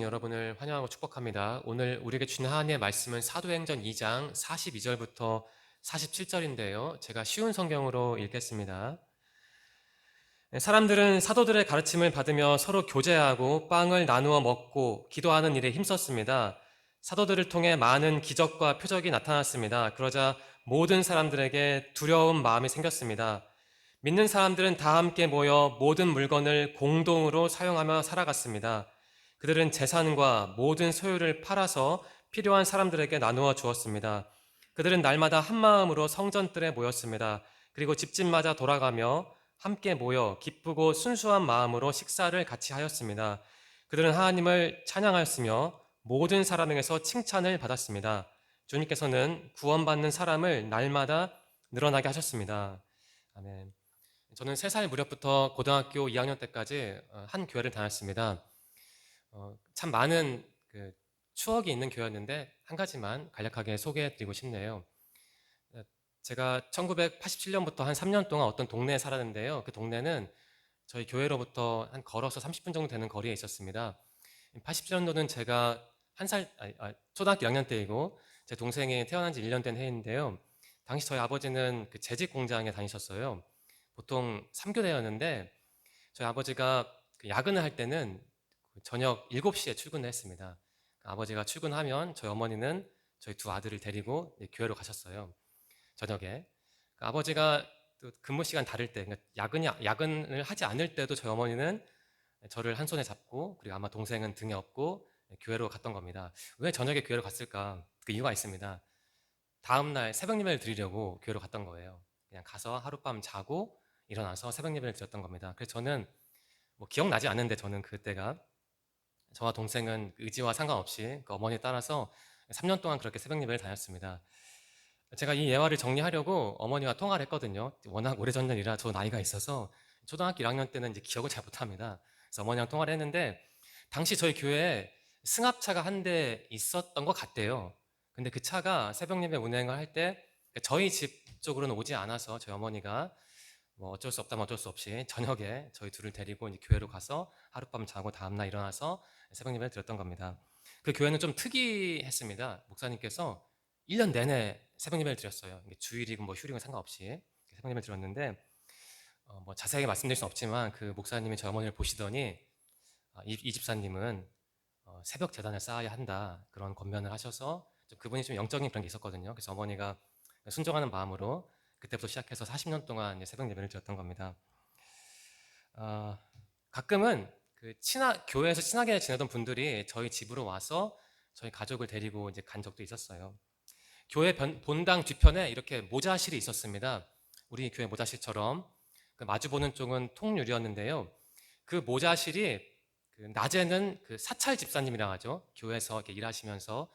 여러분을 환영하고 축복합니다. 오늘 우리에게 주는 하나님의 말씀은 사도행전 2장 42절부터 47절인데요. 제가 쉬운 성경으로 읽겠습니다. 사람들은 사도들의 가르침을 받으며 서로 교제하고 빵을 나누어 먹고 기도하는 일에 힘썼습니다. 사도들을 통해 많은 기적과 표적이 나타났습니다. 그러자 모든 사람들에게 두려운 마음이 생겼습니다. 믿는 사람들은 다 함께 모여 모든 물건을 공동으로 사용하며 살아갔습니다. 그들은 재산과 모든 소유를 팔아서 필요한 사람들에게 나누어 주었습니다. 그들은 날마다 한 마음으로 성전뜰에 모였습니다. 그리고 집집마다 돌아가며 함께 모여 기쁘고 순수한 마음으로 식사를 같이 하였습니다. 그들은 하나님을 찬양하였으며 모든 사람에게서 칭찬을 받았습니다. 주님께서는 구원받는 사람을 날마다 늘어나게 하셨습니다. 아멘. 저는 3살 무렵부터 고등학교 2학년 때까지 한 교회를 다녔습니다. 참 많은 추억이 있는 교회였는데 한 가지만 간략하게 소개해드리고 싶네요. 제가 1987년부터 한 3년 동안 어떤 동네에 살았는데요. 그 동네는 저희 교회로부터 한 걸어서 30분 정도 되는 거리에 있었습니다. 87년도는 제가 초등학교 1학년 때이고 제 동생이 태어난 지 1년 된 해인데요. 당시 저희 아버지는 그 재직 공장에 다니셨어요. 보통 3교대였는데 저희 아버지가 야근을 할 때는 저녁 7시에 출근을 했습니다. 아버지가 출근하면 저희 어머니는 저희 두 아들을 데리고 교회로 가셨어요. 저녁에. 아버지가 또 근무 시간 다를 때, 그러니까 야근을 하지 않을 때도 저희 어머니는 저를 한 손에 잡고, 그리고 아마 동생은 등에 업고 교회로 갔던 겁니다. 왜 저녁에 교회로 갔을까? 그 이유가 있습니다. 다음날 새벽 예배를 드리려고 교회로 갔던 거예요. 그냥 가서 하룻밤 자고 일어나서 새벽 예배를 드렸던 겁니다. 그래서 저는 뭐 기억나지 않는데 저는 그때가 저와 동생은 의지와 상관없이 그 어머니에 따라서 3년 동안 그렇게 새벽 예배를 다녔습니다. 제가 이 예화를 정리하려고 어머니와 통화를 했거든요. 워낙 오래전 일이라 저 나이가 있어서 초등학교 1학년 때는 이제 기억을 잘 못합니다. 그래서 어머니랑 통화를 했는데 당시 저희 교회에 승합차가 한 대 있었던 것 같대요. 근데 그 차가 새벽 예배 운행을 할 때 저희 집 쪽으로는 오지 않아서 저희 어머니가 뭐 어쩔 수 없다면 어쩔 수 없이 저녁에 저희 둘을 데리고 이제 교회로 가서 하룻밤 자고 다음날 일어나서 새벽 예배를 드렸던 겁니다. 그 교회는 좀 특이했습니다. 목사님께서 1년 내내 새벽 예배를 드렸어요. 주일이고 뭐 휴일이고 상관없이 새벽 예배를 드렸는데 뭐 자세하게 말씀드릴 수는 없지만 그 목사님이 저희 어머니를 보시더니 이 집사님은 새벽 재단을 쌓아야 한다 그런 권면을 하셔서 그분이 좀 영적인 그런 게 있었거든요. 그래서 어머니가 순종하는 마음으로 그때부터 시작해서 40년 동안 새벽 예배를 드렸던 겁니다. 가끔은 교회에서 친하게 지내던 분들이 저희 집으로 와서 저희 가족을 데리고 이제 간 적도 있었어요. 교회 본당 뒤편에 이렇게 모자실이 있었습니다. 우리 교회 모자실처럼 마주보는 쪽은 통유리였는데요. 그 모자실이 낮에는 사찰 집사님이라고 하죠. 교회에서 이렇게 일하시면서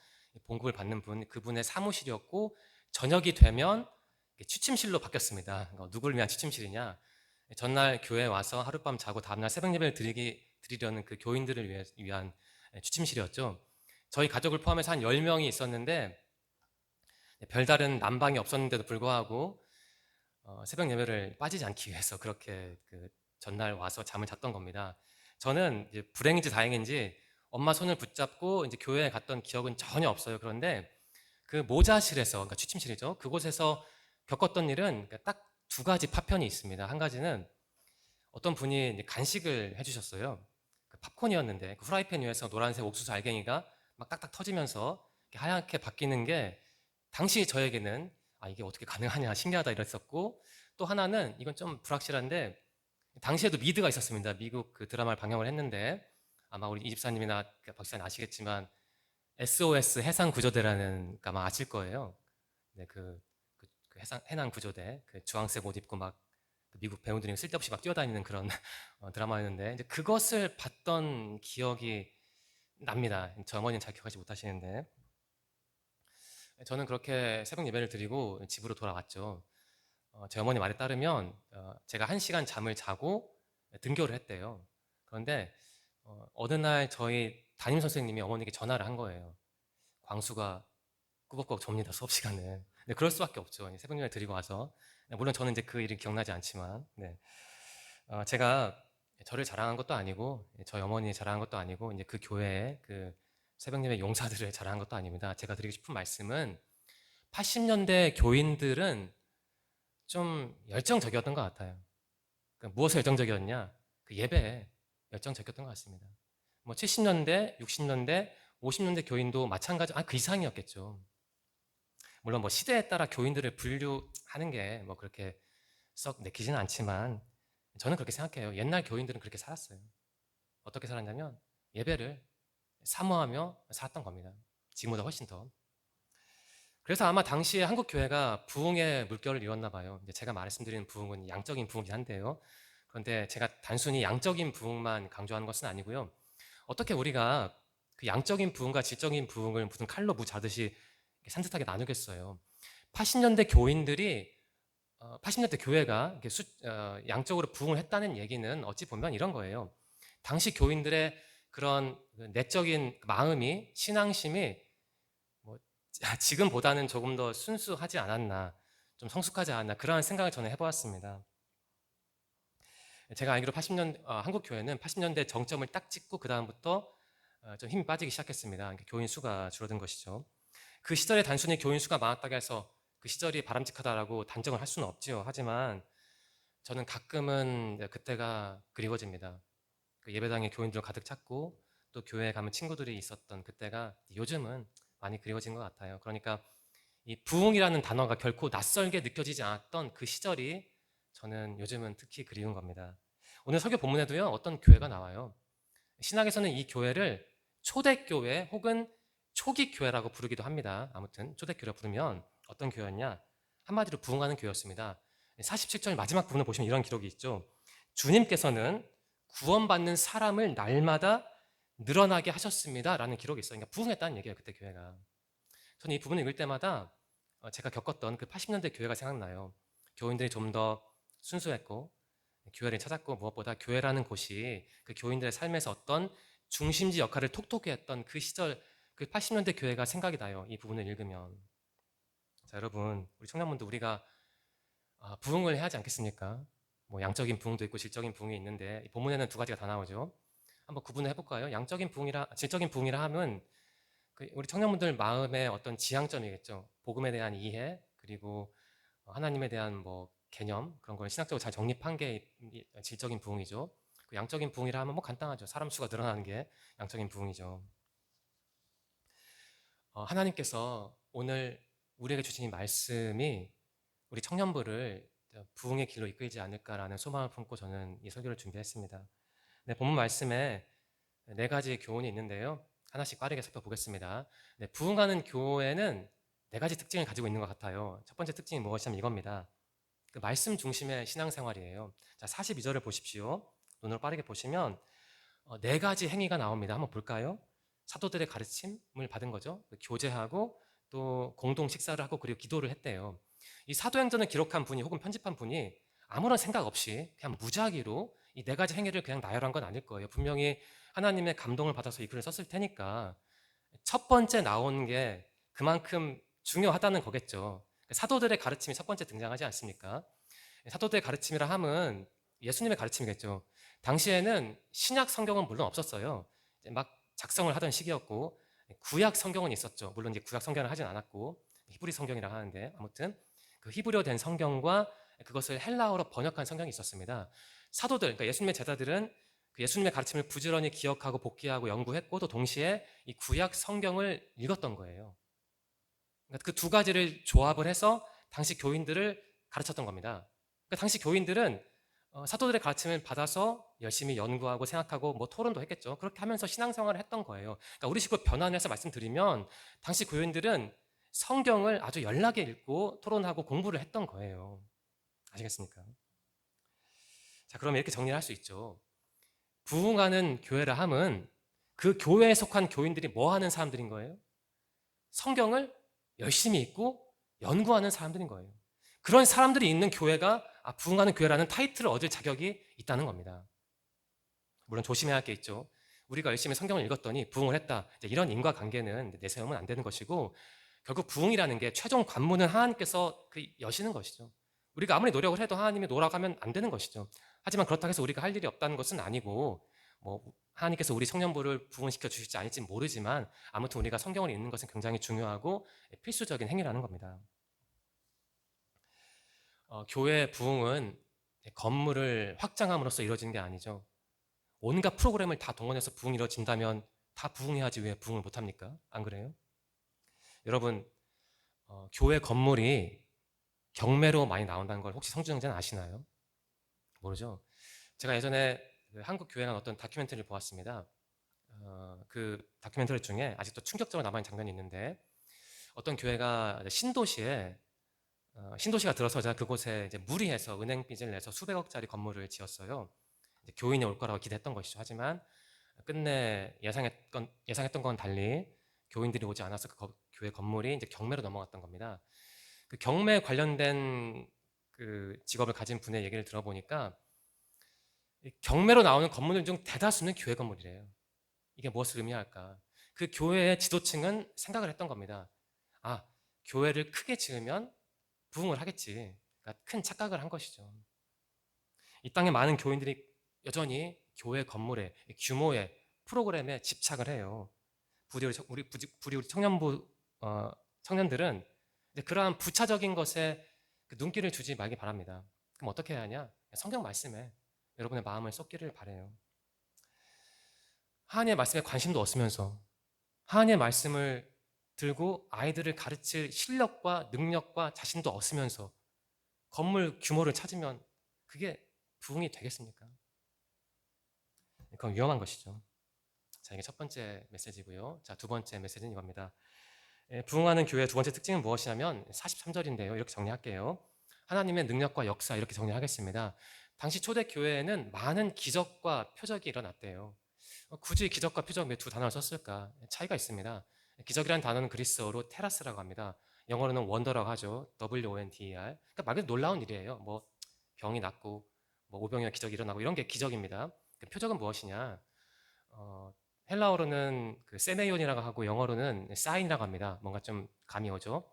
봉급을 받는 그분의 사무실이었고 저녁이 되면 취침실로 바뀌었습니다. 누구를 위한 취침실이냐? 전날 교회에 와서 하룻밤 자고 다음날 새벽 예배를 드리려는 그 교인들을 위한 취침실이었죠. 저희 가족을 포함해서 한 10명이 있었는데 별다른 난방이 없었는데도 불구하고 새벽 예배를 빠지지 않기 위해서 그렇게 전날 와서 잠을 잤던 겁니다. 저는 이제 불행인지 다행인지 엄마 손을 붙잡고 이제 교회에 갔던 기억은 전혀 없어요. 그런데 그 모자실에서, 그러니까 취침실이죠. 그곳에서 겪었던 일은 딱 두 가지 파편이 있습니다. 한 가지는 어떤 분이 간식을 해주셨어요. 팝콘이었는데 그 후라이팬 위에서 노란색 옥수수 알갱이가 막 딱딱 터지면서 하얗게 바뀌는 게 당시 저에게는 이게 어떻게 가능하냐 신기하다 이랬었고, 또 하나는 이건 좀 불확실한데 당시에도 미드가 있었습니다. 미국 그 드라마를 방영을 했는데 아마 우리 이집사님이나 박사님 아시겠지만 SOS 해상구조대라는 아마 아실 거예요. 네, 해난 구조대 주황색 옷 입고 막 미국 배우들이 쓸데없이 막 뛰어다니는 그런 드라마였는데 이제 그것을 봤던 기억이 납니다. 저 어머니는 잘 기억하지 못하시는데 저는 그렇게 새벽 예배를 드리고 집으로 돌아왔죠. 제 어머니 말에 따르면 제가 1시간 잠을 자고 등교를 했대요. 그런데 어느 날 저희 담임 선생님이 어머니에게 전화를 한 거예요. 광수가 꾸벅꾸벅 접니다, 수업 시간에. 네, 그럴 수밖에 없죠. 새벽 예배 드리고 와서. 물론 저는 이제 그 일이 기억나지 않지만, 네. 제가 저를 자랑한 것도 아니고 저희 어머니 자랑한 것도 아니고 이제 그 교회의 그 새벽예배 용사들을 자랑한 것도 아닙니다. 제가 드리고 싶은 말씀은 80년대 교인들은 좀 열정적이었던 것 같아요. 무엇에 열정적이었냐? 그 예배에 열정적이었던 것 같습니다. 뭐 70년대, 60년대, 50년대 교인도 마찬가지, 그 이상이었겠죠. 물론 뭐 시대에 따라 교인들을 분류하는 게 뭐 그렇게 썩 내키지는 않지만 저는 그렇게 생각해요. 옛날 교인들은 그렇게 살았어요. 어떻게 살았냐면 예배를 사모하며 살았던 겁니다. 지금보다 훨씬 더. 그래서 아마 당시에 한국 교회가 부흥의 물결을 이뤘나 봐요. 이제 제가 말씀드리는 부흥은 양적인 부흥이긴 한데요. 그런데 제가 단순히 양적인 부흥만 강조하는 것은 아니고요. 어떻게 우리가 그 양적인 부흥과 질적인 부흥을 무슨 칼로 무자듯이 산뜻하게 나누겠어요. 80년대 교인들이 80년대 교회가 양적으로 부흥을 했다는 얘기는 어찌 보면 이런 거예요. 당시 교인들의 그런 내적인 마음이, 신앙심이 뭐 지금보다는 조금 더 순수하지 않았나, 좀 성숙하지 않았나, 그러한 생각을 저는 해보았습니다. 제가 알기로 한국 교회는 80년대 정점을 딱 찍고 그 다음부터 좀 힘이 빠지기 시작했습니다. 교인 수가 줄어든 것이죠. 그 시절에 단순히 교인 수가 많았다고 해서 그 시절이 바람직하다라고 단정을 할 수는 없지요. 하지만 저는 가끔은 그때가 그리워집니다. 그 예배당에 교인들 가득 찼고 또 교회에 가면 친구들이 있었던 그때가 요즘은 많이 그리워진 것 같아요. 그러니까 이 부흥이라는 단어가 결코 낯설게 느껴지지 않았던 그 시절이 저는 요즘은 특히 그리운 겁니다. 오늘 설교 본문에도요, 어떤 교회가 나와요. 신학에서는 이 교회를 초대교회 혹은 초기교회라고 부르기도 합니다. 아무튼 초대교회라고 부르면 어떤 교회였냐? 한마디로 부흥하는 교회였습니다. 47절 마지막 부분을 보시면 이런 기록이 있죠. 주님께서는 구원받는 사람을 날마다 늘어나게 하셨습니다 라는 기록이 있어요. 그러니까 부흥했다는 얘기예요, 그때 교회가. 저는 이 부분을 읽을 때마다 제가 겪었던 그 80년대 교회가 생각나요. 교인들이 좀 더 순수했고 교회를 찾았고 무엇보다 교회라는 곳이 그 교인들의 삶에서 어떤 중심지 역할을 톡톡히 했던 그 시절, 그 80년대 교회가 생각이 나요. 이 부분을 읽으면. 자, 여러분, 우리 청년분들, 우리가 부흥을 해야 하지 않겠습니까? 뭐 양적인 부흥도 있고 질적인 부흥이 있는데 이 본문에는 두 가지가 다 나오죠. 한번 구분을 해볼까요? 질적인 부흥이라 하면 우리 청년분들 마음의 어떤 지향점이겠죠. 복음에 대한 이해, 그리고 하나님에 대한 뭐 개념, 그런 걸 신학적으로 잘 정립한 게 질적인 부흥이죠. 그 양적인 부흥이라 하면 뭐 간단하죠. 사람 수가 늘어나는 게 양적인 부흥이죠. 하나님께서 오늘 우리에게 주신 이 말씀이 우리 청년부를 부흥의 길로 이끌지 않을까라는 소망을 품고 저는 이 설교를 준비했습니다. 네, 본문 말씀에 네 가지 교훈이 있는데요. 하나씩 빠르게 살펴보겠습니다. 네, 부흥하는 교회는 네 가지 특징을 가지고 있는 것 같아요. 첫 번째 특징이 무엇이냐면 이겁니다. 그 말씀 중심의 신앙생활이에요. 자, 42절을 보십시오. 눈으로 빠르게 보시면 네 가지 행위가 나옵니다. 한번 볼까요? 사도들의 가르침을 받은 거죠. 교제하고 또 공동 식사를 하고 그리고 기도를 했대요. 이 사도행전을 기록한 분이 혹은 편집한 분이 아무런 생각 없이 그냥 무작위로 이 네 가지 행위를 그냥 나열한 건 아닐 거예요. 분명히 하나님의 감동을 받아서 이 글을 썼을 테니까 첫 번째 나온 게 그만큼 중요하다는 거겠죠. 사도들의 가르침이 첫 번째 등장하지 않습니까? 사도들의 가르침이라 함은 예수님의 가르침이겠죠. 당시에는 신약 성경은 물론 없었어요. 이제 막 작성을 하던 시기였고 구약 성경은 있었죠. 물론 이제 구약 성경을 하진 않았고 히브리 성경이라 하는데 아무튼 그 히브리어 된 성경과 그것을 헬라어로 번역한 성경이 있었습니다. 사도들, 그러니까 예수님의 제자들은 그 예수님의 가르침을 부지런히 기억하고 복기하고 연구했고 또 동시에 이 구약 성경을 읽었던 거예요. 그러니까 그 두 가지를 조합을 해서 당시 교인들을 가르쳤던 겁니다. 그러니까 당시 교인들은 사도들의 가르침을 받아서 열심히 연구하고 생각하고 뭐 토론도 했겠죠. 그렇게 하면서 신앙생활을 했던 거예요. 그러니까 우리 식으로 변환해서 말씀드리면 당시 교인들은 성경을 아주 연락에 읽고 토론하고 공부를 했던 거예요. 아시겠습니까? 자, 그러면 이렇게 정리를 할 수 있죠. 부흥하는 교회라 함은 그 교회에 속한 교인들이 뭐 하는 사람들인 거예요? 성경을 열심히 읽고 연구하는 사람들인 거예요. 그런 사람들이 있는 교회가 부흥하는 교회라는 타이틀을 얻을 자격이 있다는 겁니다. 물론 조심해야 할 게 있죠. 우리가 열심히 성경을 읽었더니 부흥을 했다. 이런 인과관계는 내세우면 안 되는 것이고 결국 부흥이라는 게 최종 관문은 하나님께서 여시는 것이죠. 우리가 아무리 노력을 해도 하나님이 노라고 하면 안 되는 것이죠. 하지만 그렇다고 해서 우리가 할 일이 없다는 것은 아니고, 뭐 하나님께서 우리 청년부를 부흥시켜 주실지 아닐지 모르지만 아무튼 우리가 성경을 읽는 것은 굉장히 중요하고 필수적인 행위라는 겁니다. 교회 부흥은 건물을 확장함으로써 이루어지는 게 아니죠. 온갖 프로그램을 다 동원해서 부흥이 이루어진다면 다 부흥해야지 왜 부흥을 못합니까? 안 그래요? 여러분, 교회 건물이 경매로 많이 나온다는 걸 혹시 성주형제는 아시나요? 모르죠? 제가 예전에 그 한국 교회란 어떤 다큐멘터리를 보았습니다. 그 다큐멘터리 중에 아직도 충격적으로 남아있는 장면이 있는데 어떤 교회가 신도시가 들어서자 그곳에 이제 무리해서 은행 빚을 내서 수백억짜리 건물을 지었어요. 이제 교인이 올 거라고 기대했던 것이죠. 하지만 끝내 예상했던 건 달리 교인들이 오지 않아서 그 교회 건물이 이제 경매로 넘어갔던 겁니다. 그 경매 관련된 그 직업을 가진 분의 얘기를 들어보니까 경매로 나오는 건물들 중 대다수는 교회 건물이래요. 이게 무엇을 의미할까? 그 교회의 지도층은 생각을 했던 겁니다. 아, 교회를 크게 지으면 부흥을 하겠지. 그러니까 큰 착각을 한 것이죠. 이 땅에 많은 교인들이 여전히 교회 건물에, 규모에, 프로그램에 집착을 해요. 부디 우리 청년부 청년들은 이제 그러한 부차적인 것에 그 눈길을 주지 말기 바랍니다. 그럼 어떻게 해야 하냐? 성경 말씀에 여러분의 마음을 쏟기를 바래요. 하나님의 말씀에 관심도 없으면서 하나님의 말씀을 들고 아이들을 가르칠 실력과 능력과 자신도 없으면서 건물 규모를 찾으면 그게 부흥이 되겠습니까? 그건 위험한 것이죠. 자, 이게 첫 번째 메시지고요. 자, 두 번째 메시지는 이겁니다. 부흥하는 교회의 두 번째 특징은 무엇이냐면 43절인데요. 이렇게 정리할게요. 하나님의 능력과 역사 이렇게 정리하겠습니다. 당시 초대 교회에는 많은 기적과 표적이 일어났대요. 굳이 기적과 표적 두 단어를 썼을까? 차이가 있습니다. 기적이라는 단어는 그리스어로 테라스라고 합니다. 영어로는 원더라고 하죠. WONDER. 그러니까 말 그대로 놀라운 일이에요. 뭐 병이 낫고 뭐 오병이어 기적이 일어나고 이런 게 기적입니다. 그 표적은 무엇이냐? 헬라어로는 그 세메이온이라고 하고 영어로는 사인이라고 합니다. 뭔가 좀 감이 오죠.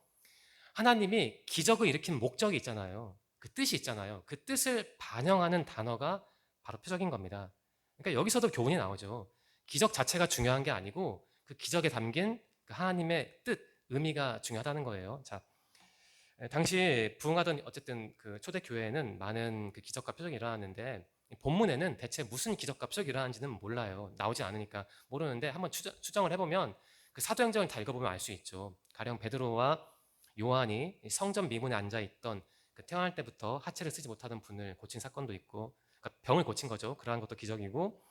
하나님이 기적을 일으킨 목적이 있잖아요. 그 뜻이 있잖아요. 그 뜻을 반영하는 단어가 바로 표적인 겁니다. 그러니까 여기서도 교훈이 나오죠. 기적 자체가 중요한 게 아니고 그 기적에 담긴 그 하나님의 뜻, 의미가 중요하다는 거예요. 자, 당시 부흥하던 어쨌든 그 초대 교회에는 많은 그 기적과 표적이 일어났는데 본문에는 대체 무슨 기적과 표적이 일어나는지는 몰라요. 나오지 않으니까 모르는데 한번 추정을 해보면 그 사도행전을 다 읽어보면 알 수 있죠. 가령 베드로와 요한이 성전 미문에 앉아 있던 그 태어날 때부터 하체를 쓰지 못하던 분을 고친 사건도 있고, 그러니까 병을 고친 거죠. 그러한 것도 기적이고,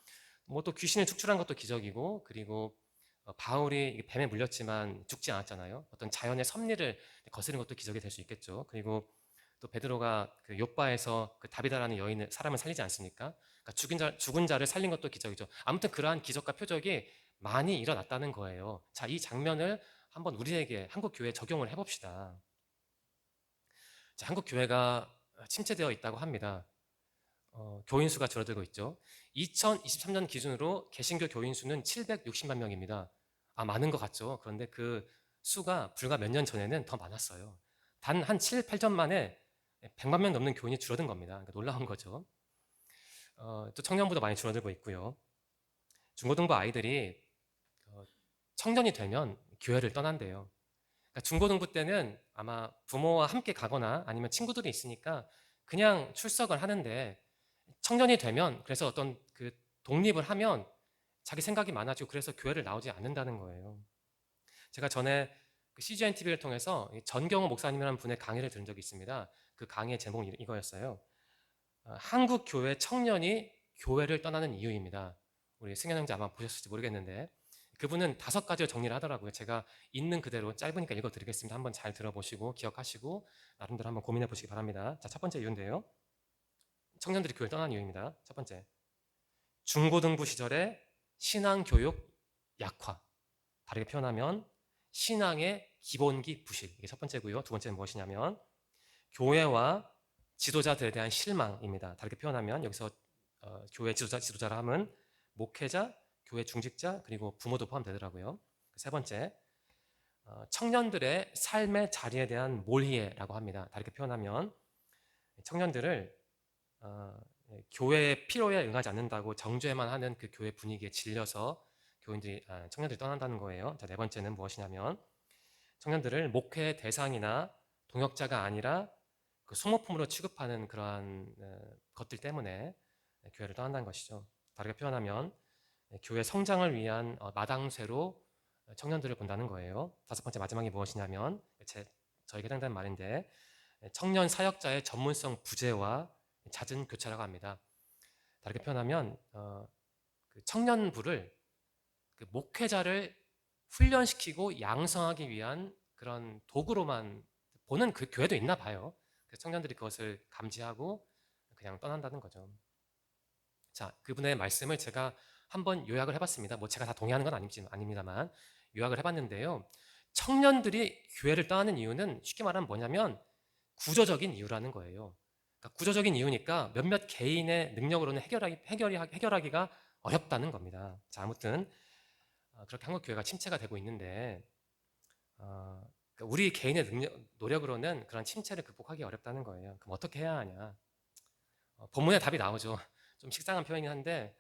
뭐 또 귀신을 축출한 것도 기적이고, 그리고 바울이 뱀에 물렸지만 죽지 않았잖아요. 어떤 자연의 섭리를 거스른 것도 기적이 될 수 있겠죠. 그리고 또 베드로가 그 욥바에서 그 다비다라는 여인을 사람을 살리지 않습니까? 그러니까 죽은 자를 살린 것도 기적이죠. 아무튼 그러한 기적과 표적이 많이 일어났다는 거예요. 자, 이 장면을 한번 우리에게 한국 교회에 적용을 해봅시다. 자, 한국 교회가 침체되어 있다고 합니다. 교인 수가 줄어들고 있죠. 2023년 기준으로 개신교 교인 수는 760만 명입니다. 아, 많은 것 같죠. 그런데 그 수가 불과 몇 년 전에는 더 많았어요. 단 한 7, 8년 만에 100만 명 넘는 교인이 줄어든 겁니다. 그러니까 놀라운 거죠. 또 청년부도 많이 줄어들고 있고요. 중고등부 아이들이 청년이 되면 교회를 떠난대요. 그러니까 중고등부 때는 아마 부모와 함께 가거나 아니면 친구들이 있으니까 그냥 출석을 하는데 청년이 되면 그래서 어떤 그 독립을 하면 자기 생각이 많아지고 그래서 교회를 나오지 않는다는 거예요. 제가 전에 그 CGN TV를 통해서 전경호 목사님이라는 분의 강의를 들은 적이 있습니다. 그 강의의 제목이 이거였어요. 한국 교회 청년이 교회를 떠나는 이유입니다. 우리 승현 형제 아마 보셨을지 모르겠는데 그분은 5가지를 정리를 하더라고요. 제가 있는 그대로 짧으니까 읽어드리겠습니다. 한번 잘 들어보시고 기억하시고 나름대로 한번 고민해 보시기 바랍니다. 자, 첫 번째 이유인데요. 청년들이 교회를 떠나는 이유입니다. 첫 번째, 중고등부 시절에 신앙교육 약화. 다르게 표현하면 신앙의 기본기 부실. 이게 첫 번째고요. 두 번째는 무엇이냐면 교회와 지도자들에 대한 실망입니다. 다르게 표현하면 여기서 교회 지도자라 함은 목회자, 교회 중직자, 그리고 부모도 포함되더라고요. 세 번째, 청년들의 삶의 자리에 대한 몰이해라고 합니다. 다르게 표현하면 청년들을 교회의 필요에 응하지 않는다고 정죄만 하는 그 교회 분위기에 질려서 청년들이 떠난다는 거예요. 자, 네 번째는 무엇이냐면 청년들을 목회 대상이나 동역자가 아니라 그 소모품으로 취급하는 그러한 것들 때문에 교회를 떠난다는 것이죠. 다르게 표현하면 교회 성장을 위한 마당쇠로 청년들을 본다는 거예요. 다섯 번째 마지막이 무엇이냐면 저에게 해당되는 말인데 청년 사역자의 전문성 부재와 잦은 교차라고 합니다. 다르게 표현하면 그 청년부를 그 목회자를 훈련시키고 양성하기 위한 그런 도구로만 보는 그 교회도 있나 봐요. 그래서 청년들이 그것을 감지하고 그냥 떠난다는 거죠. 자, 그분의 말씀을 제가 한번 요약을 해봤습니다. 뭐 제가 다 동의하는 건 아닙니다만 요약을 해봤는데요. 청년들이 교회를 떠나는 이유는 쉽게 말하면 뭐냐면 구조적인 이유라는 거예요. 그러니까 구조적인 이유니까 몇몇 개인의 능력으로는 해결하기가 어렵다는 겁니다. 자, 아무튼 그렇게 한국 교회가 침체가 되고 있는데 그러니까 우리 개인의 노력으로는 그런 침체를 극복하기 어렵다는 거예요. 그럼 어떻게 해야 하냐? 본문에 답이 나오죠. 좀 식상한 표현이긴 한데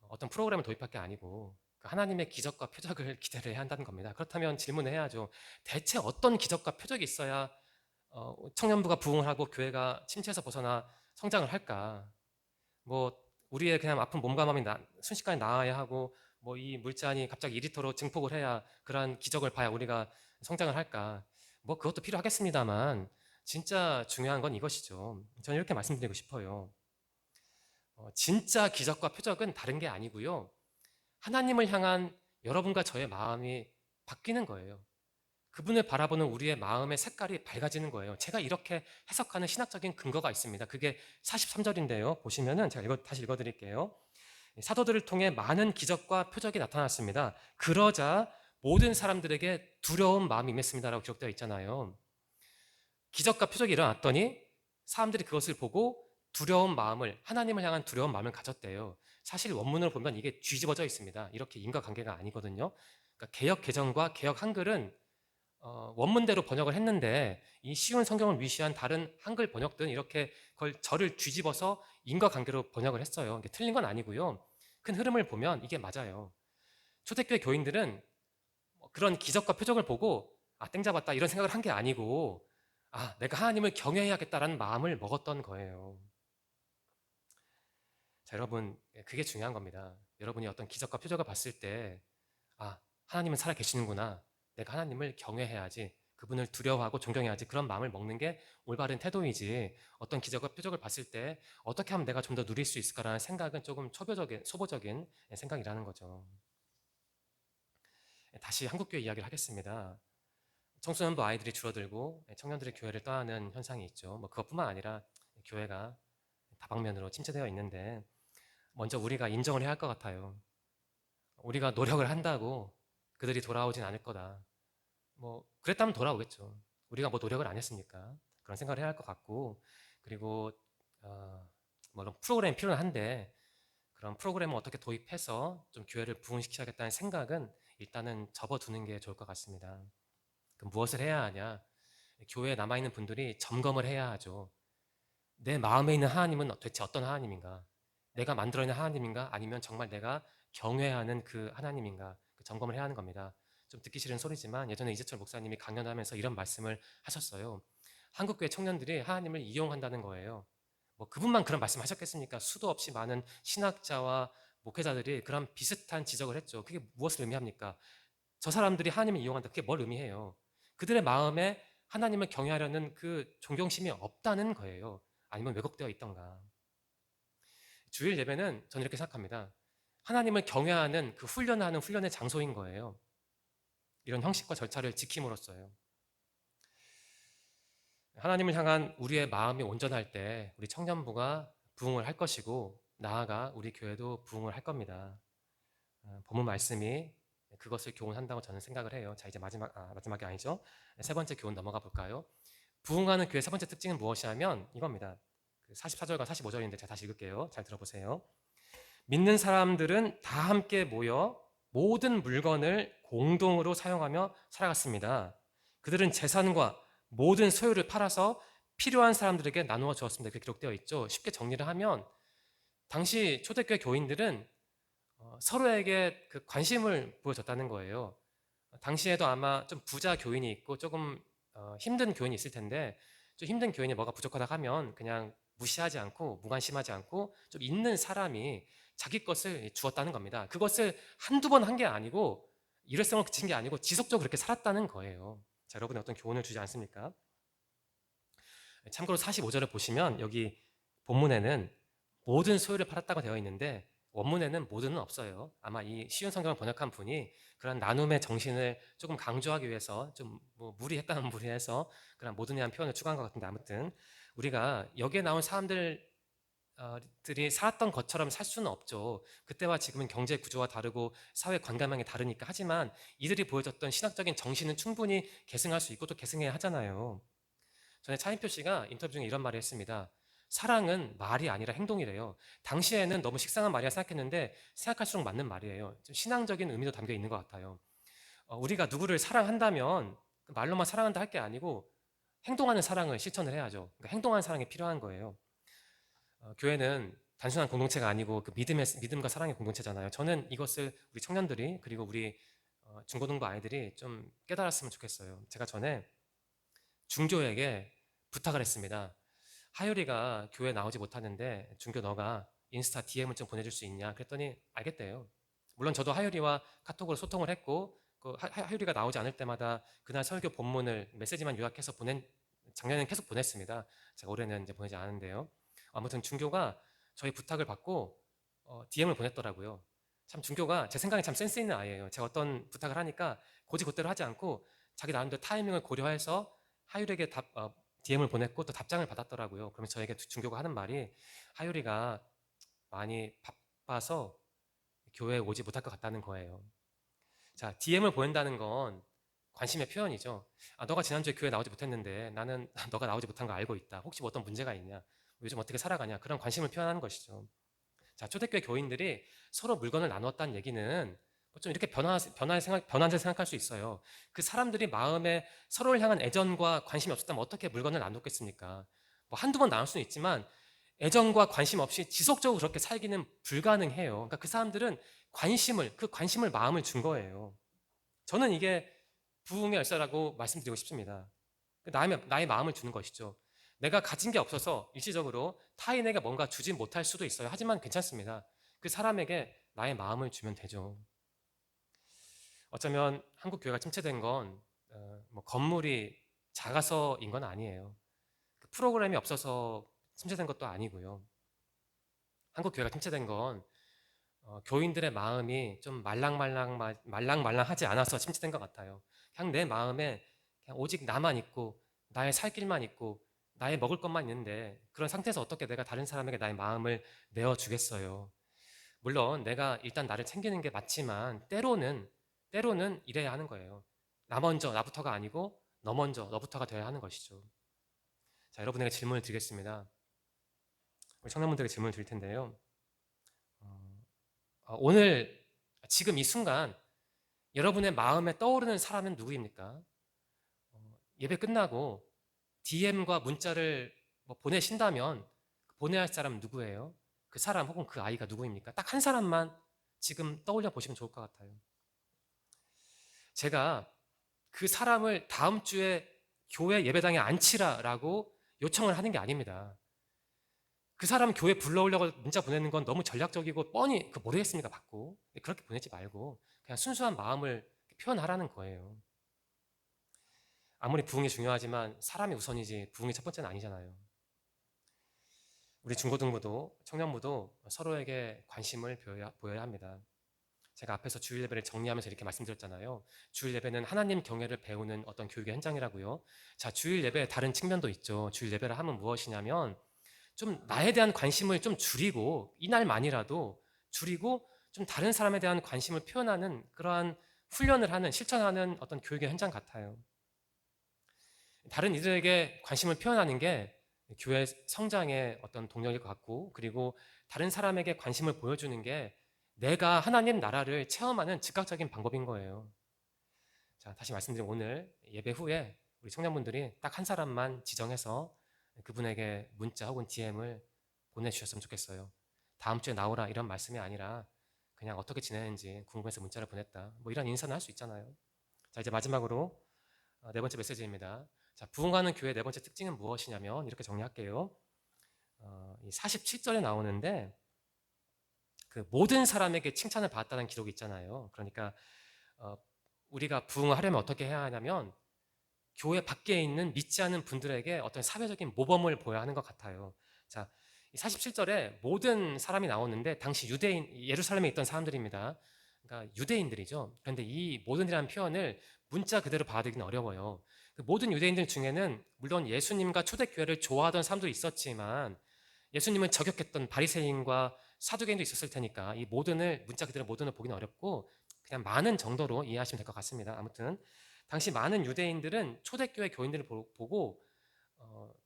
어떤 프로그램을 도입할 게 아니고 하나님의 기적과 표적을 기대를 해야 한다는 겁니다. 그렇다면 질문을 해야죠. 대체 어떤 기적과 표적이 있어야 청년부가 부흥을 하고 교회가 침체에서 벗어나 성장을 할까? 뭐 우리의 그냥 아픈 몸과 마음이 순식간에 나아야 하고 뭐 이 물잔이 갑자기 2리터로 증폭을 해야 그러한 기적을 봐야 우리가 성장을 할까? 뭐 그것도 필요하겠습니다만 진짜 중요한 건 이것이죠. 저는 이렇게 말씀드리고 싶어요. 진짜 기적과 표적은 다른 게 아니고요. 하나님을 향한 여러분과 저의 마음이 바뀌는 거예요. 그분을 바라보는 우리의 마음의 색깔이 밝아지는 거예요. 제가 이렇게 해석하는 신학적인 근거가 있습니다. 그게 43절인데요. 보시면은 제가 다시 읽어드릴게요. 사도들을 통해 많은 기적과 표적이 나타났습니다. 그러자 모든 사람들에게 두려운 마음이 임했습니다라고 기록되어 있잖아요. 기적과 표적이 일어났더니 사람들이 그것을 보고 하나님을 향한 두려운 마음을 가졌대요. 사실 원문을 보면 이게 뒤집어져 있습니다. 이렇게 인과관계가 아니거든요. 그러니까 개역 개정과 개역 한글은 원문대로 번역을 했는데 이 쉬운 성경을 위시한 다른 한글 번역들은 이렇게 그걸 절을 뒤집어서 인과관계로 번역을 했어요. 이게 틀린 건 아니고요. 큰 흐름을 보면 이게 맞아요. 초대교회 교인들은 그런 기적과 표적을 보고 땡 잡았다 이런 생각을 한 게 아니고 내가 하나님을 경외해야겠다라는 마음을 먹었던 거예요. 자, 여러분, 그게 중요한 겁니다. 여러분이 어떤 기적과 표적을 봤을 때 하나님은 살아 계시는구나. 내가 하나님을 경외해야지. 그분을 두려워하고 존경해야지. 그런 마음을 먹는 게 올바른 태도이지. 어떤 기적과 표적을 봤을 때 어떻게 하면 내가 좀 더 누릴 수 있을까라는 생각은 조금 소보적인 생각이라는 거죠. 다시 한국교회 이야기를 하겠습니다. 청소년부 아이들이 줄어들고 청년들의 교회를 떠나는 현상이 있죠. 뭐 그것뿐만 아니라 교회가 다방면으로 침체되어 있는데 먼저 우리가 인정을 해야 할 것 같아요. 우리가 노력을 한다고 그들이 돌아오진 않을 거다. 뭐 그랬다면 돌아오겠죠. 우리가 뭐 노력을 안 했으니까 그런 생각을 해야 할 것 같고 그리고 뭐 그런 프로그램이 필요한데 그런 프로그램을 어떻게 도입해서 좀 교회를 부흥시켜야겠다는 생각은 일단은 접어두는 게 좋을 것 같습니다. 그럼 무엇을 해야 하냐? 교회에 남아있는 분들이 점검을 해야 하죠. 내 마음에 있는 하나님은 도대체 어떤 하나님인가? 내가 만들어 있는 하나님인가? 아니면 정말 내가 경외하는 그 하나님인가? 그 점검을 해야 하는 겁니다. 좀 듣기 싫은 소리지만 예전에 이재철 목사님이 강연하면서 이런 말씀을 하셨어요. 한국교회 청년들이 하나님을 이용한다는 거예요. 뭐 그분만 그런 말씀 하셨겠습니까? 수도 없이 많은 신학자와 목회자들이 그런 비슷한 지적을 했죠. 그게 무엇을 의미합니까? 저 사람들이 하나님을 이용한다. 그게 뭘 의미해요? 그들의 마음에 하나님을 경외하려는 그 존경심이 없다는 거예요. 아니면 왜곡되어 있던가. 주일 예배는 저는 이렇게 생각합니다. 하나님을 경외하는 그 훈련하는 훈련의 장소인 거예요. 이런 형식과 절차를 지킴으로써요. 하나님을 향한 우리의 마음이 온전할 때 우리 청년부가 부흥을 할 것이고 나아가 우리 교회도 부흥을 할 겁니다. 본문 말씀이 그것을 교훈한다고 저는 생각을 해요. 자, 이제 마지막이 아니죠. 세 번째 교훈 넘어가 볼까요? 부흥하는 교회 세 번째 특징은 무엇이냐면 이겁니다. 44절과 45절인데 제가 다시 읽을게요. 잘 들어보세요. 믿는 사람들은 다 함께 모여 모든 물건을 공동으로 사용하며 살아갔습니다. 그들은 재산과 모든 소유를 팔아서 필요한 사람들에게 나누어 주었습니다. 이렇게 기록되어 있죠. 쉽게 정리를 하면 당시 초대교회 교인들은 서로에게 그 관심을 보여줬다는 거예요. 당시에도 아마 좀 부자 교인이 있고 조금 힘든 교인이 있을 텐데, 좀 힘든 교인이 뭐가 부족하다 하면 그냥 무시하지 않고 무관심하지 않고 좀 있는 사람이 자기 것을 주었다는 겁니다. 그것을 한두 번 한 게 아니고 일회성을 그친 게 아니고 지속적으로 그렇게 살았다는 거예요. 자, 여러분이 어떤 교훈을 주지 않습니까? 참고로 45절을 보시면 여기 본문에는 모든 소유를 팔았다고 되어 있는데 원문에는 모든은 없어요. 아마 이 쉬운 성경을 번역한 분이 그런 나눔의 정신을 조금 강조하기 위해서 좀뭐 무리했다면 무리해서 그런 모든이라는 표현을 추가한 것 같은데, 아무튼 우리가 여기에 나온 사람들 들이 살았던 것처럼 살 수는 없죠. 그때와 지금은 경제 구조가 다르고 사회 관계망이 다르니까. 하지만 이들이 보여줬던 신학적인 정신은 충분히 계승할 수 있고 또 계승해야 하잖아요. 전에 차인표 씨가 인터뷰 중에 이런 말을 했습니다. 사랑은 말이 아니라 행동이래요. 당시에는 너무 식상한 말이라 생각했는데 생각할수록 맞는 말이에요. 좀 신앙적인 의미도 담겨 있는 것 같아요. 우리가 누구를 사랑한다면 말로만 사랑한다 할 게 아니고 행동하는 사랑을 실천을 해야죠. 그러니까 행동하는 사랑이 필요한 거예요. 교회는 단순한 공동체가 아니고 그 믿음과 사랑의 공동체잖아요. 저는 이것을 우리 청년들이 그리고 우리 중고등부 아이들이 좀 깨달았으면 좋겠어요. 제가 전에 중교에게 부탁을 했습니다. 하율이가 교회 나오지 못하는데 중교 너가 인스타 DM을 좀 보내줄 수 있냐? 그랬더니 알겠대요. 물론 저도 하율이와 카톡으로 소통을 했고 그 하율이가 나오지 않을 때마다 그날 설교 본문을 메시지만 요약해서 작년에는 계속 보냈습니다. 제가 올해는 이제 보내지 않은데요. 아무튼 중교가 저희 부탁을 받고 DM을 보냈더라고요. 참 중교가 제 생각에 참 센스 있는 아이예요. 제가 어떤 부탁을 하니까 곧이곧대로 하지 않고 자기 나름대로 타이밍을 고려해서 하율에게 DM을 보냈고 또 답장을 받았더라고요. 그러면서 저에게 중교가 하는 말이 하율이가 많이 바빠서 교회에 오지 못할 것 같다는 거예요. 자, DM을 보낸다는 건 관심의 표현이죠. 너가 지난주에 교회 나오지 못했는데 나는 너가 나오지 못한 거 알고 있다. 혹시 뭐 어떤 문제가 있냐? 요즘 어떻게 살아가냐? 그런 관심을 표현하는 것이죠. 자, 초대교회 교인들이 서로 물건을 나누었다는 얘기는 좀 이렇게 변화를 생각할 수 있어요. 그 사람들이 마음에 서로를 향한 애정과 관심이 없었다면 어떻게 물건을 나눴겠습니까? 뭐 한두 번 나눌 수는 있지만 애정과 관심 없이 지속적으로 그렇게 살기는 불가능해요. 그러니까 그 사람들은 그 관심을 마음을 준 거예요. 저는 이게 부흥의 열쇠라고 말씀드리고 싶습니다. 나의 마음을 주는 것이죠. 내가 가진 게 없어서 일시적으로 타인에게 뭔가 주지 못할 수도 있어요. 하지만 괜찮습니다. 그 사람에게 나의 마음을 주면 되죠. 어쩌면 한국 교회가 침체된 건 뭐 건물이 작아서인 건 아니에요. 그 프로그램이 없어서 침체된 것도 아니고요. 한국 교회가 침체된 건 교인들의 마음이 좀 말랑말랑하지 않아서 침체된 것 같아요. 그냥 내 마음에 그냥 오직 나만 있고 나의 살 길만 있고 나의 먹을 것만 있는데 그런 상태에서 어떻게 내가 다른 사람에게 나의 마음을 내어주겠어요. 물론 내가 일단 나를 챙기는 게 맞지만 때로는 이래야 하는 거예요. 나 먼저 나부터가 아니고 너 먼저 너부터가 되어야 하는 것이죠. 자, 여러분에게 질문을 드리겠습니다. 우리 청년분들에게 질문을 드릴 텐데요. 오늘 지금 이 순간 여러분의 마음에 떠오르는 사람은 누구입니까? 예배 끝나고 DM과 문자를 뭐 보내신다면 보내야 할 사람은 누구예요? 그 사람 혹은 그 아이가 누구입니까? 딱 한 사람만 지금 떠올려 보시면 좋을 것 같아요. 제가 그 사람을 다음 주에 교회 예배당에 앉히라라고 요청을 하는 게 아닙니다. 그 사람 교회 불러오려고 문자 보내는 건 너무 전략적이고 뻔히 모르겠습니까 받고 그렇게 보내지 말고 그냥 순수한 마음을 표현하라는 거예요. 아무리 부흥이 중요하지만 사람이 우선이지 부흥이 첫 번째는 아니잖아요. 우리 중고등부도 청년부도 서로에게 관심을 보여야 합니다. 제가 앞에서 주일 예배를 정리하면서 이렇게 말씀드렸잖아요. 주일 예배는 하나님 경외를 배우는 어떤 교육의 현장이라고요. 자, 주일 예배의 다른 측면도 있죠. 주일 예배를 하면 무엇이냐면 좀 나에 대한 관심을 좀 줄이고 이날만이라도 줄이고 좀 다른 사람에 대한 관심을 표현하는 그러한 훈련을 하는 실천하는 어떤 교육의 현장 같아요. 다른 이들에게 관심을 표현하는 게 교회 성장의 어떤 동력일 것 같고 그리고 다른 사람에게 관심을 보여주는 게 내가 하나님 나라를 체험하는 즉각적인 방법인 거예요. 자, 다시 말씀드리면 오늘 예배 후에 우리 청년분들이 딱 한 사람만 지정해서 그분에게 문자 혹은 DM을 보내주셨으면 좋겠어요. 다음 주에 나오라 이런 말씀이 아니라 그냥 어떻게 지내는지 궁금해서 문자를 보냈다. 뭐 이런 인사는 할 수 있잖아요. 자, 이제 마지막으로 네 번째 메시지입니다. 자, 부흥하는 교회 네 번째 특징은 무엇이냐면 이렇게 정리할게요. 이 47절에 나오는데 그 모든 사람에게 칭찬을 받았다는 기록이 있잖아요. 그러니까 어, 우리가 부흥하려면 어떻게 해야 하냐면 교회 밖에 있는 믿지 않는 분들에게 어떤 사회적인 모범을 보여야 하는 것 같아요. 자, 47절에 모든 사람이 나오는데 당시 유대인, 예루살렘에 있던 사람들입니다. 그러니까 유대인들이죠. 그런데 이 모든이라는 표현을 문자 그대로 받아들이기는 어려워요. 그 모든 유대인들 중에는 물론 예수님과 초대교회를 좋아하던 사람도 있었지만 예수님을 저격했던 바리새인과 사두개인도 있었을 테니까 이 모든을 문자 그대로 모든을 보기는 어렵고 그냥 많은 정도로 이해하시면 될 것 같습니다. 아무튼 당시 많은 유대인들은 초대교회 교인들을 보고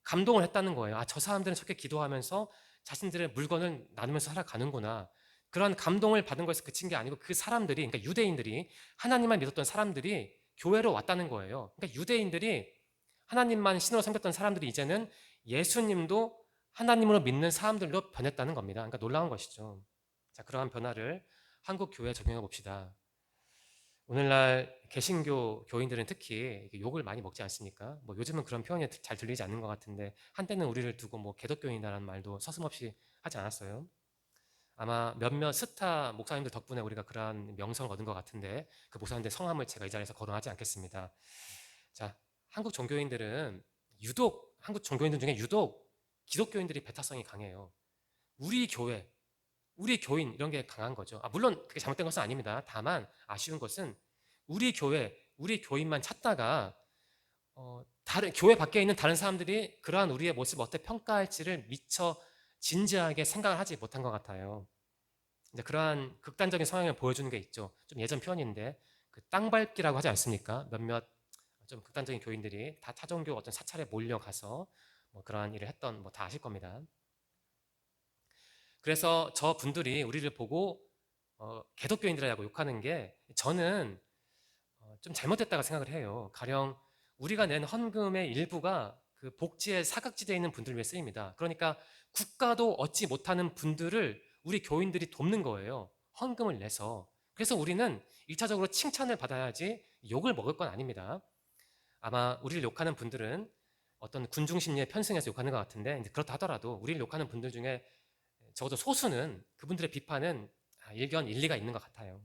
감동을 했다는 거예요. 아, 저 사람들은 저렇게 기도하면서 자신들의 물건을 나누면서 살아가는구나. 그런 감동을 받은 것에서 그친 게 아니고 그 사람들이, 그러니까 유대인들이 하나님만 믿었던 사람들이 교회로 왔다는 거예요. 그러니까 유대인들이 하나님만 신으로 섬겼던 사람들이 이제는 예수님도 하나님으로 믿는 사람들로 변했다는 겁니다. 그러니까 놀라운 것이죠. 자, 그러한 변화를 한국 교회에 적용해 봅시다. 오늘날 개신교 교인들은 특히 욕을 많이 먹지 않습니까? 뭐 요즘은 그런 표현이 잘 들리지 않는 것 같은데 한때는 우리를 두고 뭐 개독교인이라는 말도 서슴없이 하지 않았어요. 아마 몇몇 스타 목사님들 덕분에 우리가 그러한 명성을 얻은 것 같은데 그 목사님들 성함을 제가 이 자리에서 거론하지 않겠습니다. 자, 한국 종교인들 중에 유독 기독교인들이 배타성이 강해요. 우리 교회, 우리 교인 이런 게 강한 거죠. 물론 그게 잘못된 것은 아닙니다. 다만 아쉬운 것은 우리 교회, 우리 교인만 찾다가 다른 교회 밖에 있는 다른 사람들이 그러한 우리의 모습을 어떻게 평가할지를 미처 진지하게 생각을 하지 못한 것 같아요. 이제 그러한 극단적인 성향을 보여주는 게 있죠. 좀 예전 표현인데 그 땅밟기라고 하지 않습니까? 몇몇 좀 극단적인 교인들이 다 타종교 어떤 사찰에 몰려가서 뭐 그러한 일을 했던 뭐 다 아실 겁니다. 그래서 저 분들이 우리를 보고 개독교인들이라고 욕하는 게 저는 좀 잘못됐다고 생각을 해요. 가령 우리가 낸 헌금의 일부가 그 복지의 사각지대에 있는 분들을 위해 쓰입니다. 그러니까 국가도 얻지 못하는 분들을 우리 교인들이 돕는 거예요. 헌금을 내서. 그래서 우리는 1차적으로 칭찬을 받아야지 욕을 먹을 건 아닙니다. 아마 우리를 욕하는 분들은 어떤 군중 심리에 편승해서 욕하는 것 같은데 그렇다 하더라도 우리를 욕하는 분들 중에 적어도 소수는 그분들의 비판은 일견 일리가 있는 것 같아요.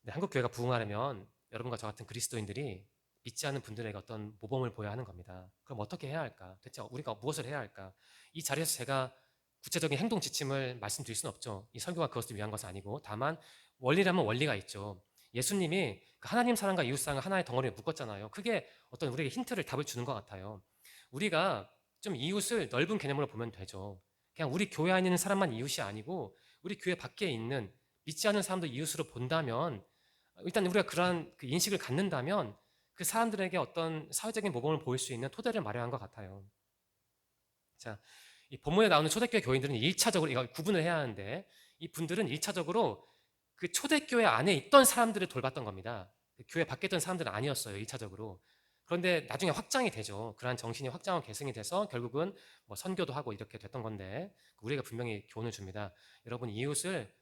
네, 한국 교회가 부흥하려면 여러분과 저 같은 그리스도인들이 믿지 않는 분들에게 어떤 모범을 보여야 하는 겁니다. 그럼 어떻게 해야 할까? 대체 우리가 무엇을 해야 할까? 이 자리에서 제가 구체적인 행동 지침을 말씀드릴 수는 없죠. 이 설교가 그것을 위한 것은 아니고 다만 원리라면 원리가 있죠. 예수님이 그 하나님 사랑과 이웃 사랑을 하나의 덩어리에 묶었잖아요. 그게 어떤 우리에게 힌트를 답을 주는 것 같아요. 우리가 좀 이웃을 넓은 개념으로 보면 되죠. 그냥 우리 교회 안에 있는 사람만 이웃이 아니고 우리 교회 밖에 있는 믿지 않는 사람도 이웃으로 본다면 일단 우리가 그러한 그 인식을 갖는다면 그 사람들에게 어떤 사회적인 모범을 보일 수 있는 토대를 마련한 것 같아요. 자, 이 본문에 나오는 초대교회 교인들은 1차적으로 이걸 구분을 해야 하는데 이 분들은 1차적으로 그 초대교회 안에 있던 사람들을 돌봤던 겁니다. 그 교회 밖에 있던 사람들은 아니었어요. 1차적으로. 그런데 나중에 확장이 되죠. 그러한 정신이 확장하고 계승이 돼서 결국은 뭐 선교도 하고 이렇게 됐던 건데 우리가 분명히 교훈을 줍니다. 여러분 이웃을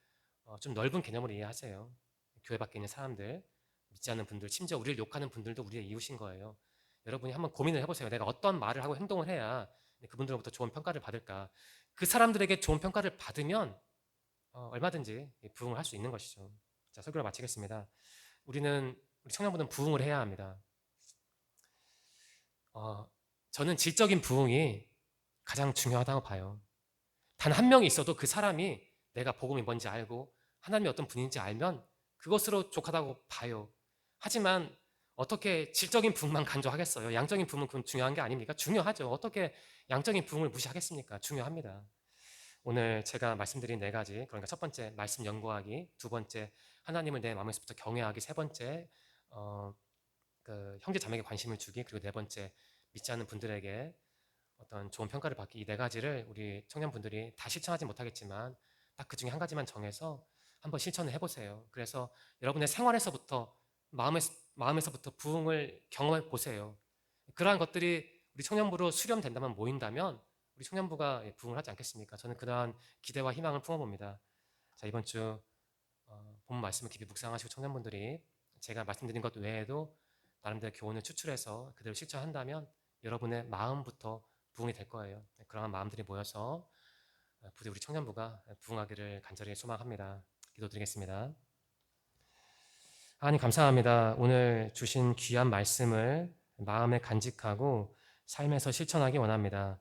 좀 넓은 개념으로 이해하세요. 교회 밖에 있는 사람들, 믿지 않는 분들, 심지어 우리를 욕하는 분들도 우리의 이웃인 거예요. 여러분이 한번 고민을 해보세요. 내가 어떤 말을 하고 행동을 해야 그분들로부터 좋은 평가를 받을까? 그 사람들에게 좋은 평가를 받으면 얼마든지 부흥을 할 수 있는 것이죠. 자, 설교를 마치겠습니다. 우리 청년부는 부흥을 해야 합니다. 저는 질적인 부흥이 가장 중요하다고 봐요. 단 한 명이 있어도 그 사람이 내가 복음이 뭔지 알고 하나님이 어떤 분인지 알면 그것으로 족하다고 봐요. 하지만 어떻게 질적인 부흥만 간주하겠어요? 양적인 부흥은 그건 중요한 게 아닙니까? 중요하죠. 어떻게 양적인 부흥을 무시하겠습니까? 중요합니다. 오늘 제가 말씀드린 네 가지, 그러니까 첫 번째 말씀 연구하기, 두 번째 하나님을 내 마음에서부터 경외하기, 세 번째 그 형제 자매에게 관심을 주기, 그리고 네 번째 믿지 않는 분들에게 어떤 좋은 평가를 받기, 이 네 가지를 우리 청년분들이 다 실천하지 못하겠지만 딱 그 중에 한 가지만 정해서 한번 실천을 해보세요. 그래서 여러분의 생활에서부터 마음에서부터 부흥을 경험해 보세요. 그러한 것들이 우리 청년부로 수렴된다면 모인다면 우리 청년부가 부흥을 하지 않겠습니까? 저는 그러한 기대와 희망을 품어봅니다. 자, 이번 주 본 말씀을 깊이 묵상하시고 청년분들이 제가 말씀드린 것 외에도 나름대로 교훈을 추출해서 그대로 실천한다면 여러분의 마음부터 부흥이 될 거예요. 그러한 마음들이 모여서 부디 우리 청년부가 부흥하기를 간절히 소망합니다. 기도드리겠습니다. 하나님 감사합니다. 오늘 주신 귀한 말씀을 마음에 간직하고 삶에서 실천하기 원합니다.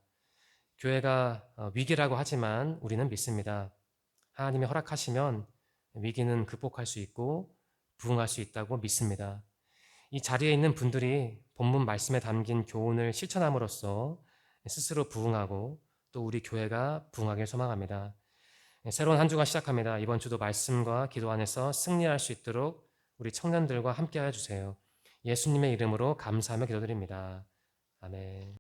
교회가 위기라고 하지만 우리는 믿습니다. 하나님이 허락하시면 위기는 극복할 수 있고 부흥할 수 있다고 믿습니다. 이 자리에 있는 분들이 본문 말씀에 담긴 교훈을 실천함으로써 스스로 부흥하고 또 우리 교회가 부흥하길 소망합니다. 새로운 한 주가 시작합니다. 이번 주도 말씀과 기도 안에서 승리할 수 있도록 우리 청년들과 함께하여 주세요. 예수님의 이름으로 감사하며 기도드립니다. 아멘.